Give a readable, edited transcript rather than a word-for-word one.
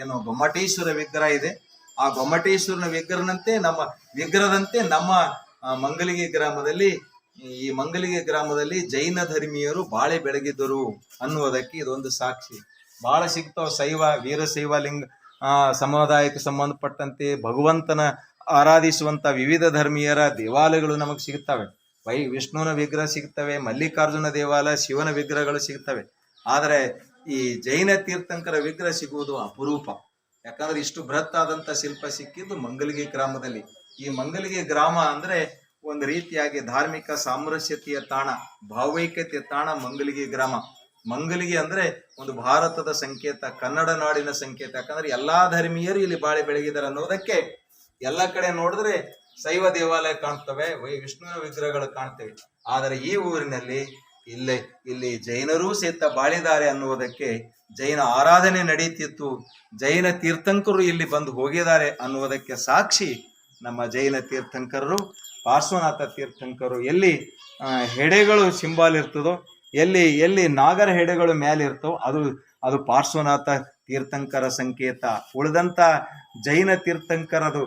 ಏನು ಗೊಮ್ಮಟೇಶ್ವರ ವಿಗ್ರಹ ಇದೆ. ಆ ಗೊಮ್ಮಟೇಶ್ವರನ ವಿಗ್ರಹದಂತೆ ನಮ್ಮ ಮಂಗಲಿಗೆ ಗ್ರಾಮದಲ್ಲಿ ಈ ಮಂಗಲಿಗೆ ಗ್ರಾಮದಲ್ಲಿ ಜೈನ ಧರ್ಮೀಯರು ಬಾಳೆ ಬೆಳಗಿದ್ದರು ಅನ್ನುವುದಕ್ಕೆ ಇದೊಂದು ಸಾಕ್ಷಿ. ಬಹಳ ಸಿಗ್ತಾವ ಶೈವ ವೀರಶೈವ ಲಿಂಗ ಸಮುದಾಯಕ್ಕೆ ಸಂಬಂಧಪಟ್ಟಂತೆ ಭಗವಂತನ ಆರಾಧಿಸುವಂತ ವಿವಿಧ ಧರ್ಮೀಯರ ದೇವಾಲಯಗಳು ನಮಗೆ ಸಿಗುತ್ತವೆ. ವಿಷ್ಣುವಿನ ವಿಗ್ರಹ ಸಿಗ್ತವೆ, ಮಲ್ಲಿಕಾರ್ಜುನ ದೇವಾಲಯ, ಶಿವನ ವಿಗ್ರಹಗಳು ಸಿಗ್ತವೆ. ಆದರೆ ಈ ಜೈನ ತೀರ್ಥಂಕರ ವಿಗ್ರಹ ಸಿಗುವುದು ಅಪರೂಪ. ಯಾಕಂದ್ರೆ ಇಷ್ಟು ಬೃಹತ್ ಆದಂತ ಶಿಲ್ಪ ಸಿಕ್ಕಿದ್ದು ಮಂಗಲಿಗೆ ಗ್ರಾಮದಲ್ಲಿ. ಈ ಮಂಗಲಿಗೆ ಗ್ರಾಮ ಅಂದ್ರೆ ಒಂದು ರೀತಿಯಾಗಿ ಧಾರ್ಮಿಕ ಸಾಮರಸ್ಯತೆಯ ತಾಣ, ಭಾವೈಕ್ಯತೆಯ ತಾಣ ಮಂಗಲಿಗೆ ಗ್ರಾಮ. ಮಂಗಲಿಗೆ ಅಂದ್ರೆ ಒಂದು ಭಾರತದ ಸಂಕೇತ, ಕನ್ನಡ ನಾಡಿನ ಸಂಕೇತ. ಯಾಕಂದ್ರೆ ಎಲ್ಲಾ ಧರ್ಮೀಯರು ಇಲ್ಲಿ ಬಾಳೆ ಬೆಳಗಿದ್ದಾರೆ ಅನ್ನೋದಕ್ಕೆ ಎಲ್ಲ ಕಡೆ ನೋಡಿದ್ರೆ ಶೈವ ದೇವಾಲಯ ಕಾಣ್ತವೆ, ವಿಷ್ಣುವಿನ ವಿಗ್ರಹಗಳು ಕಾಣ್ತವೆ. ಆದರೆ ಈ ಊರಿನಲ್ಲಿ ಇಲ್ಲಿ ಜೈನರೂ ಸಹಿತ ಬಾಳಿದ್ದಾರೆ ಅನ್ನುವುದಕ್ಕೆ, ಜೈನ ಆರಾಧನೆ ನಡೀತಿತ್ತು, ಜೈನ ತೀರ್ಥಂಕರು ಇಲ್ಲಿ ಬಂದು ಹೋಗಿದ್ದಾರೆ ಅನ್ನುವುದಕ್ಕೆ ಸಾಕ್ಷಿ ನಮ್ಮ ಜೈನ ತೀರ್ಥಂಕರರು, ಪಾರ್ಶ್ವನಾಥ ತೀರ್ಥಂಕರು. ಎಲ್ಲಿ ಹೆಡೆಗಳು ಸಿಂಬಾಲ್ ಇರ್ತದೋ, ಎಲ್ಲಿ ನಾಗರ ಹೆಡೆಗಳು ಮೇಲೆ ಇರ್ತೋ ಅದು ಪಾರ್ಶ್ವನಾಥ ತೀರ್ಥಂಕರ ಸಂಕೇತ. ಉಳಿದಂತ ಜೈನ ತೀರ್ಥಂಕರದು